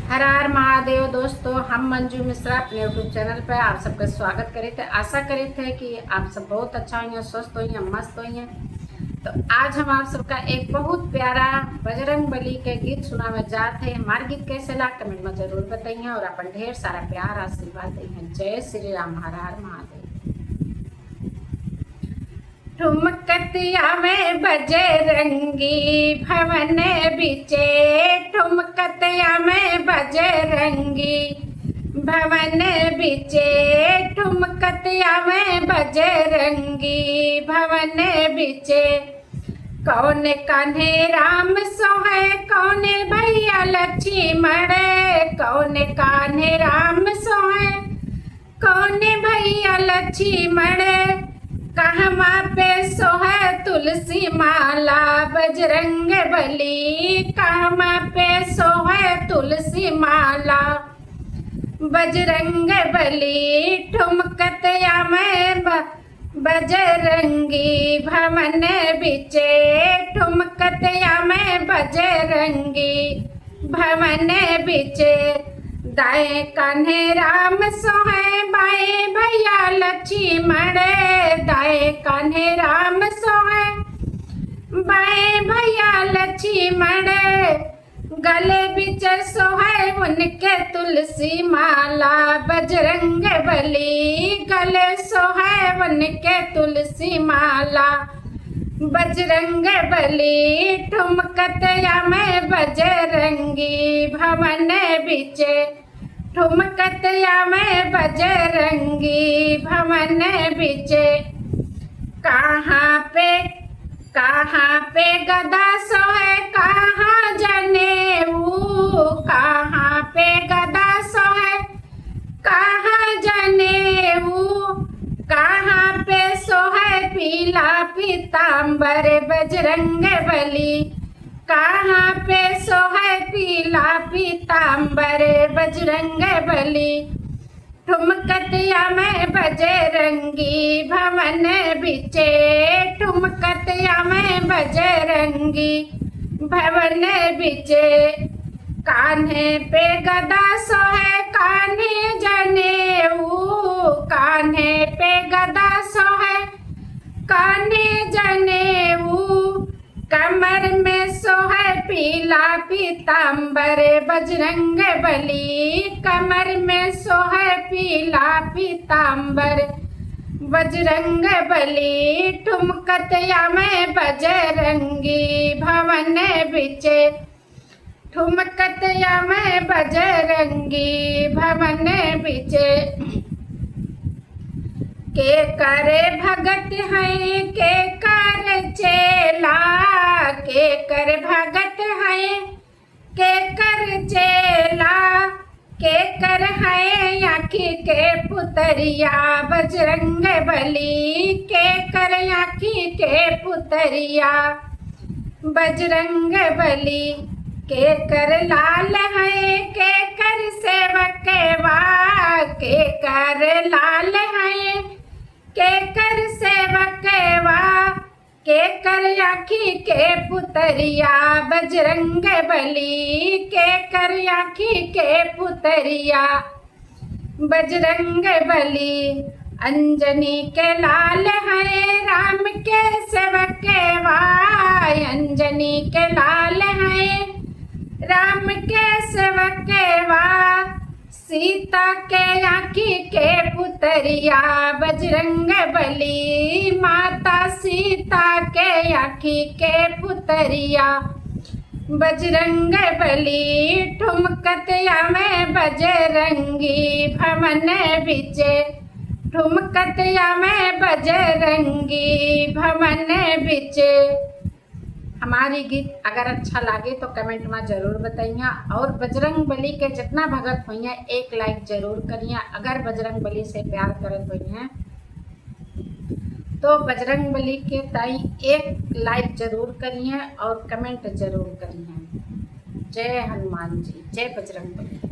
हर हर महादेव। दोस्तों, हम मंजू मिश्रा अपने यूट्यूब चैनल पर आप सबका स्वागत करे थे। आशा करे थे कि आप सब बहुत अच्छा होंगे, स्वस्थ होंगे, मस्त होंगे। तो आज हम आप सबका एक बहुत प्यारा बजरंग बली के गीत सुनावे जाते हैं। हमारे गीत कैसे ला कमेंट में जरूर बताइए और अपन ढेर सारा प्यार आशीर्वाद देंगे। जय श्री राम। हर हर महादेव। ठुमकतिया में बजरंगी भवन बिचे, ठुमकतिया में बजरंगी भवन बिचे, ठुमकतिया में बजरंगी भवन बिचे। कौन कान्हे राम सोहे, कौन भैया लक्ष्मण, कौन कान्हे राम सोहे, कौन भैया लक्ष्मण। कहवा पे सोहे तुलसी माला बजरंग बली, कहवा पे सोहे तुलसी माला बजरंग बली। ठुमकतिया में बजरंगी भवन बिचे, ठुमकतिया में बजरंगी भवन बिचे। दाएं कान्हे राम सोहे, बाएं भैया लक्ष्मण, दाएं कान्हे राम सोहे, बाएं भैया लक्ष्मण। गले बिच सोहे उनके तुलसी माला बजरंग बली, गले सोहे उनके तुलसी माला बजरंग बली। ठुमकतिया में बजरंगी भवन बिचे, ठुमकतिया में बजरंगी भवन बिचे। कहाँ पे गदा सोहे, कहाँ जनेऊ, कहाँ पे गदा सोहे, कहाँ जनेऊ। कहाँ पे सोहे पीला पीताम्बर बजरंग बली, कहाँ पे सोहे पीला पीताम्बर बजरंग बली। ठुमकतिया में बजरंगी भवन बिचे, ठुमकतिया में बजरंगी भवन बिचे। कान्हे पे गदा सोहे, कान्हे जनेऊ, कान्हे पे गदा सोहे, कान्हे जनेऊ। कमर में सोहे पीला पीताम्बर बजरंग बली, कमर में सोहे पीला पीताम्बर बजरंग बली। ठुमकतिया में बजरंगी भवन बिचे, ठुमकतिया में बजरंगी भवन बिचे। के करे भगत है, के कर चेला, के कर भगत है, के कर चेला। के कर है आँखी के पुतरिया बजरंग बली, के कर आँखी के पुतरिया बजरंग बली। के कर लाल है, के कर सेवक वा, के कर लाल है, के कर सेवक वा। के कर आँखी के पुतरिया बजरंग बली, के कर आँखी के पुतरिया बजरंग बली। अंजनी के लाल है, राम के सेवक वा, अंजनी के लाल है, राम के सेवक वा। सीता के आँखी के पुतरिया बजरंग बली, माता सीता के आँखी के पुतरिया बजरंग बली। ठुमकतिया में बजरंगी भवन बिचे, ठुमकतिया में बजरंगी भवन बिचे। हमारी गीत अगर अच्छा लगे तो कमेंट में ज़रूर बताइए और बजरंग बली के जितना भगत हुई एक लाइक ज़रूर करिए। अगर बजरंग बली से प्यार करत हुई तो बजरंग बली के ताई एक लाइक ज़रूर करिए और कमेंट ज़रूर करिए। जय हनुमान जी, जय बजरंग बली।